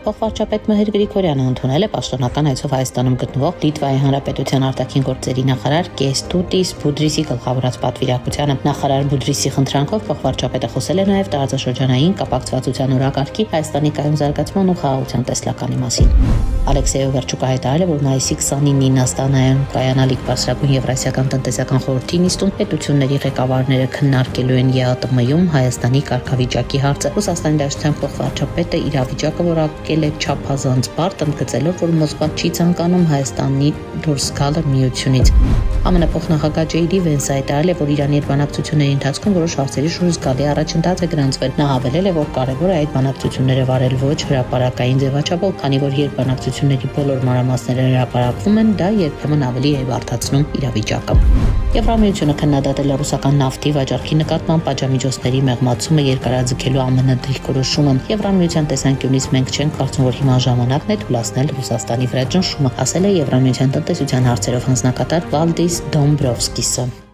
Փոխվարչապետ Մհեր Գրիգորյանը ընդունել է պաշտոնական այցով Հայաստանում գտնվող Լիտվայի Հանրապետության արտաքին գործերի նախարար Կեստուտիս Բուդրիսի գլխավորած պատվիրակությանը։ Նախարար Բուդրիսի խնդրանքով փոխվարչապետը խոսել է նաև տարածաշրջանային կապակցվածության օրակարգի, Հայաստանի կայուն զարգացման ու խաղաղության տեսլականի մասին։ Ալեքսեյ Օվերչուկը հայտարարել է, որ մայիսի 29-ին Աստանայում կայանալիք բարձրագույն Եվրասիական տնտեսական խորհրդի նիստում պետությունների ղեկավարները քննարկելու են ԵԱՏՄ-ում Հայաստանի կարգավիճակի հարցը։ Ռուսաստանի Դաշնության փոխվարչապետը իրավիճակը որակել է չափազանց բարդ, ընդգծելով, որ Մոսկվան չի ցանկանում Հայաստանի դուրս գալը միությունից։ ԱՄՆ փոխնախագահ Ջեյ Դի Վենսը հայտարարել է, որ Իրանի հետ բանակցությունների ընթացքում որոշ հարցերի շուրջ զգալի առաջընթաց է գրանցվել։ Նա հավելել է, որ կարևոր է այդ բանակցությունները վարել ոչ հրապարակային ձևաչափով, քանի որ երբ բանակցությունների բոլոր մանրամասները հրապարակվում են, դա երբեմն ավելի է բարդացնում իրավիճակը։ Եվրամիությունը քննադատել է ռուսական նավթի վաճառքի նկատմամբ պատժամիջոցների մեղմացումը երկարաձգելու ԱՄՆ դիրքորոշումը։ Եվրամիության տեսանկյունից մենք չենք կարծում, որ հիմա ժամանակն է թույլատրել Ռուսաստանի վրա ճնշումը, ասել է Եվրամիության տնտեսության հարցերով հանձնակատար Վալդիս Դոմբրովսկիսը։